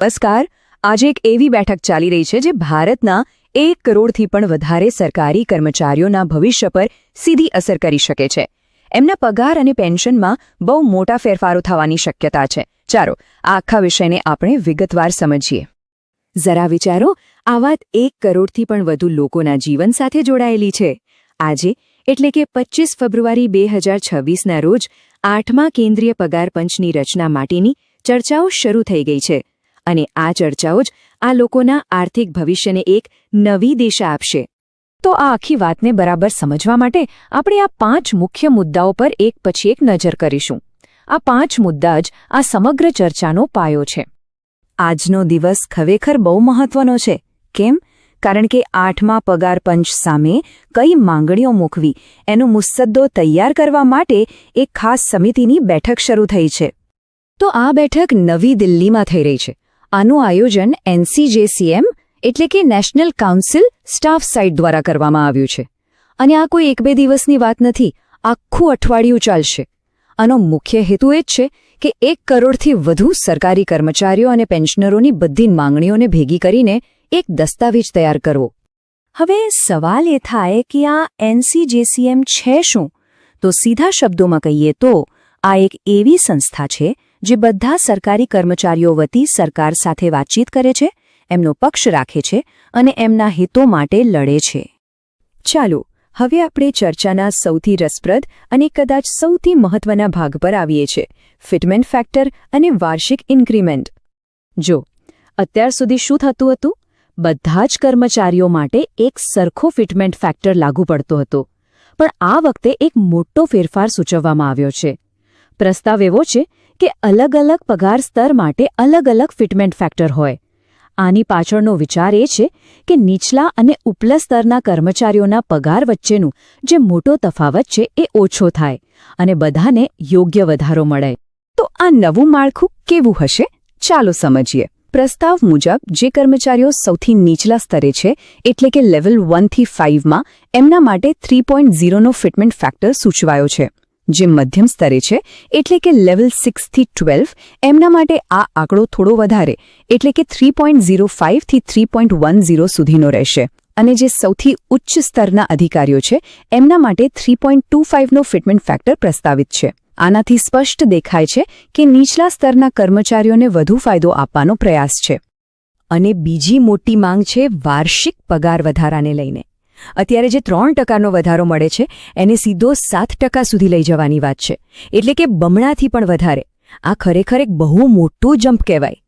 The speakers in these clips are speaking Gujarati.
નમસ્કાર. આજે એક એવી બેઠક ચાલી રહી છે જે ભારતના 1 કરોડથી પણ વધારે સરકારી કર્મચારીઓના ભવિષ્ય પર સીધી અસર કરી શકે છે. એમના પગાર અને પેન્શનમાં બહુ મોટા ફેરફારો થવાની શક્યતા છે. ચાલો આ આખા વિષયને આપણે વિગતવાર સમજીએ. જરા વિચારો, આ વાત 1 કરોડથી પણ વધુ લોકોના જીવન સાથે જોડાયેલી છે. આજે એટલે કે 25 ફેબ્રુઆરી 2026ના રોજ 8મા કેન્દ્રીય પગાર પંચની રચના માટેની ચર્ચાઓ શરૂ થઈ ગઈ છે. અને આ ચર્ચાઓ જ આ લોકોના આર્થિક ભવિષ્યને એક નવી દિશા આપશે. તો આ આખી વાતને બરાબર સમજવા માટે આપણે આ 5 મુખ્ય મુદ્દાઓ પર એક પછી એક નજર કરીશું. આ 5 મુદ્દા જ આ સમગ્ર ચર્ચાનો પાયો છે. આજનો દિવસ ખરેખર બહુ મહત્વનો છે. કેમ? કારણ કે 8મા પગાર પંચ સામે કઈ માંગણીઓ મૂકવી એનો મુસદ્દો તૈયાર કરવા માટે એક ખાસ સમિતિની બેઠક શરૂ થઈ છે. તો આ બેઠક નવી દિલ્હીમાં થઈ રહી છે. આનું આયોજન NCJCM એટલે કે નેશનલ કાઉન્સિલ સ્ટાફ સાઇટ દ્વારા કરવામાં આવ્યું છે. અને આ કોઈ 1-2 દિવસની વાત નથી, આખું અઠવાડિયું ચાલશે. આનો મુખ્ય હેતુ એ જ છે કે 1 કરોડથી વધુ સરકારી કર્મચારીઓ અને પેન્શનરોની બધી માંગણીઓને ભેગી કરીને એક દસ્તાવેજ તૈયાર કરવો. હવે સવાલ એ થાય કે આ NCJCM છે શું? તો સીધા શબ્દોમાં કહીએ તો આ એક એવી સંસ્થા છે જે બધા સરકારી કર્મચારીઓ વતી સરકાર સાથે વાતચીત કરે છે, એમનો પક્ષ રાખે છે અને એમના હિતો માટે લડે છે. ચાલો હવે આપણે ચર્ચાના સૌથી રસપ્રદ અને કદાચ સૌથી મહત્વના ભાગ પર આવીએ છીએ, ફિટમેન્ટ ફેક્ટર અને વાર્ષિક ઇન્ક્રીમેન્ટ. જો અત્યાર સુધી શું થતું હતું? બધા જ કર્મચારીઓ માટે એક સરખો ફિટમેન્ટ ફેક્ટર લાગુ પડતો હતો. પણ આ વખતે એક મોટો ફેરફાર સૂચવવામાં આવ્યો છે. પ્રસ્તાવ એવો છે કે અલગ અલગ પગાર સ્તર માટે અલગ અલગ ફિટમેન્ટ ફેક્ટર હોય. આની પાછળનો વિચાર એ છે કે નીચલા અને ઉપલા સ્તરના કર્મચારીઓના પગાર વચ્ચેનું જે મોટો તફાવત છે એ ઓછો થાય અને બધાને યોગ્ય વધારો મળે. તો આ નવું માળખું કેવું હશે? ચાલો સમજીએ. પ્રસ્તાવ મુજબ જે કર્મચારીઓ સૌથી નીચલા સ્તરે છે એટલે કે લેવલ 1 થી 5માં એમના માટે 3.0નો ફિટમેન્ટ ફેક્ટર સૂચવાયો છે. જે મધ્યમ સ્તરે છે એટલે કે લેવલ 6 થી 12 એમના માટે આ આંકડો થોડો વધારે એટલે કે 3.05 થી 3.10 સુધીનો રહેશે. અને જે સૌથી ઉચ્ચ સ્તરના અધિકારીઓ છે એમના માટે 3.25નો ફિટમેન્ટ ફેક્ટર પ્રસ્તાવિત છે. આનાથી સ્પષ્ટ દેખાય છે કે નીચલા સ્તરના કર્મચારીઓને વધુ ફાયદો આપવાનો પ્રયાસ છે. અને બીજી મોટી માંગ છે વાર્ષિક પગાર વધારાને લઈને. અત્યારે જે 3%નો વધારો મળે છે એને સીધો 7% સુધી લઈ જવાની વાત છે. એટલે કે બમણાથી પણ વધારે. આ ખરેખર એક બહુ મોટું જમ્પ કહેવાય.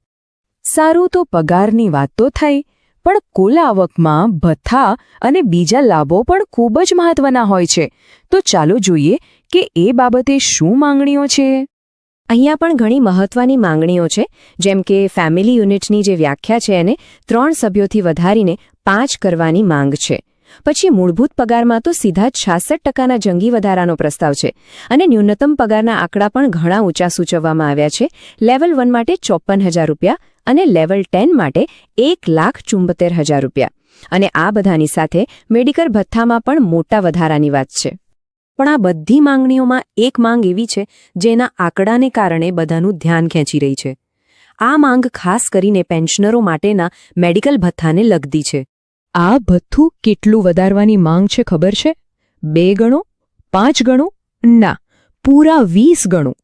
સારું, તો પગારની વાત તો થઈ, પણ કુલ આવકમાં ભથ્થા અને બીજા લાભો પણ ખૂબ જ મહત્વના હોય છે. તો ચાલો જોઈએ કે એ બાબતે શું માંગણીઓ છે. અહીંયા પણ ઘણી મહત્વની માંગણીઓ છે. જેમ કે ફેમિલી યુનિટની જે વ્યાખ્યા છે એને 3 સભ્યોથી વધારીને 5 કરવાની માંગ છે. પછી મૂળભૂત પગારમાં તો સીધા 66%ના જંગી વધારાનો પ્રસ્તાવ છે. અને ન્યૂનતમ પગારના આંકડા પણ ઘણા ઊંચા સૂચવવામાં આવ્યા છે. લેવલ 1 માટે ₹54,000 અને લેવલ 10 માટે ₹1,74,000. અને આ બધાની સાથે મેડિકલ ભથ્થામાં પણ મોટા વધારાની વાત છે. પણ આ બધી માંગણીઓમાં એક માંગ એવી છે જેના આંકડાને કારણે બધાનું ધ્યાન ખેંચી રહી છે. આ માંગ ખાસ કરીને પેન્શનરો માટેના મેડિકલ ભથ્થાને લગતી છે. આ ભથ્થું કેટલું વધારવાની માંગ છે ખબર છે? 2 ગણું? 5 ગણું? ના, પૂરા 20 ગણું.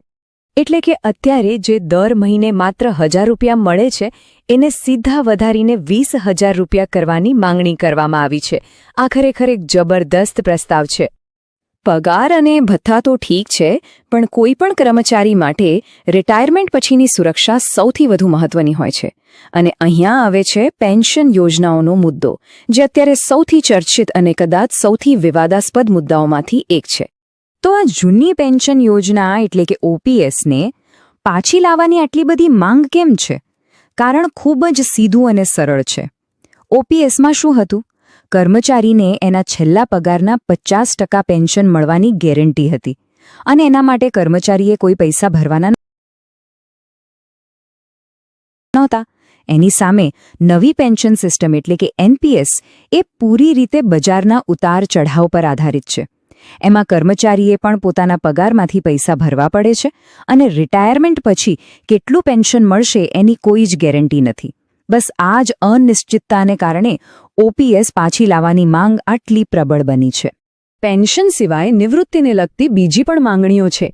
એટલે કે અત્યારે જે દર મહિને માત્ર ₹1,000 મળે છે એને સીધા વધારીને ₹20,000 કરવાની માંગણી કરવામાં આવી છે. આ ખરેખર એક જબરદસ્ત પ્રસ્તાવ છે. પગાર અને ભથ્થા તો ઠીક છે, પણ કોઈ પણ કર્મચારી માટે રિટાયરમેન્ટ પછીની સુરક્ષા સૌથી વધુ મહત્વની હોય છે. અને અહીંયા આવે છે પેન્શન યોજનાઓનો મુદ્દો, જે અત્યારે સૌથી ચર્ચિત અને કદાચ સૌથી વિવાદાસ્પદ મુદ્દાઓમાંથી એક છે. તો આ જૂની પેન્શન યોજના એટલે કે OPSને પાછી લાવવાની આટલી બધી માંગ કેમ છે? કારણ ખૂબ જ સીધું અને સરળ છે. OPSમાં શું હતું? કર્મચારીને એના છેલ્લા પગારના 50% પેન્શન મળવાની ગેરંટી હતી. અને એના માટે કર્મચારીએ કોઈ પૈસા ભરવાના નહોતા. એની સામે નવી પેન્શન સિસ્ટમ એટલે કે NPS એ પૂરી રીતે બજારના ઉતાર ચઢાવ પર આધારિત છે. એમાં કર્મચારીએ પણ પોતાના પગારમાંથી પૈસા ભરવા પડે છે અને રિટાયરમેન્ટ પછી કેટલું પેન્શન મળશે એની કોઈ જ ગેરંટી નથી. બસ આ જ અનિશ્ચિતતાને કારણે ઓપીએસ પાછી લાવવાની માંગ આટલી પ્રબળ બની છે. પેન્શન સિવાય નિવૃત્તિને લગતી બીજી પણ માંગણીઓ છે,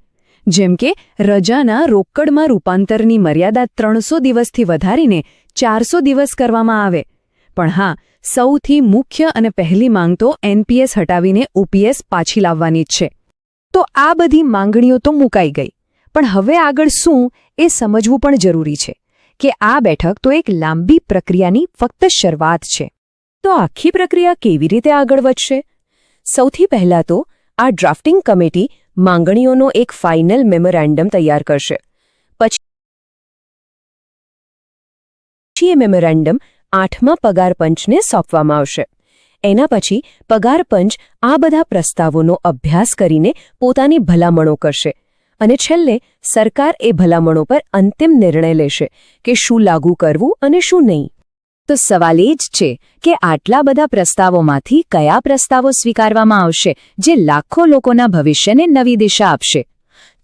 જેમ કે રજાના રોકડમાં રૂપાંતરની મર્યાદા 300 દિવસથી વધારીને 400 દિવસ કરવામાં આવે. પણ હા, સૌથી મુખ્ય અને પહેલી માંગ તો એનપીએસ હટાવીને ઓપીએસ પાછી લાવવાની જ છે. તો આ બધી માંગણીઓ તો મુકાઈ ગઈ, પણ હવે આગળ શું એ સમજવું પણ જરૂરી છે કે આ બેઠક તો એક લાંબી પ્રક્રિયાની ફક્ત શરૂઆત છે. તો આખી પ્રક્રિયા કેવી રીતે આગળ વધશે? સૌથી પહેલાં તો આ ડ્રાફ્ટિંગ કમિટી માંગણીઓનો એક ફાઇનલ મેમોરેન્ડમ તૈયાર કરશે. પછી એ મેમોરેન્ડમ 8મા પગાર પંચને સોંપવામાં આવશે. એના પછી પગાર પંચ આ બધા પ્રસ્તાવોનો અભ્યાસ કરીને પોતાની ભલામણો કરશે અને છેલ્લે સરકાર એ ભલામણો પર અંતિમ નિર્ણય લેશે કે શું લાગુ કરવું અને શું નહીં. તો સવાલ એ જ છે કે આટલા બધા પ્રસ્તાવોમાંથી કયા પ્રસ્તાવો સ્વીકારવામાં આવશે જે લાખો લોકોના ભવિષ્યને નવી દિશા આપશે?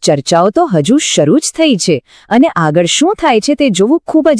ચર્ચાઓ તો હજુ શરૂ જ થઈ છે અને આગળ શું થાય છે તે જોવું ખૂબ જ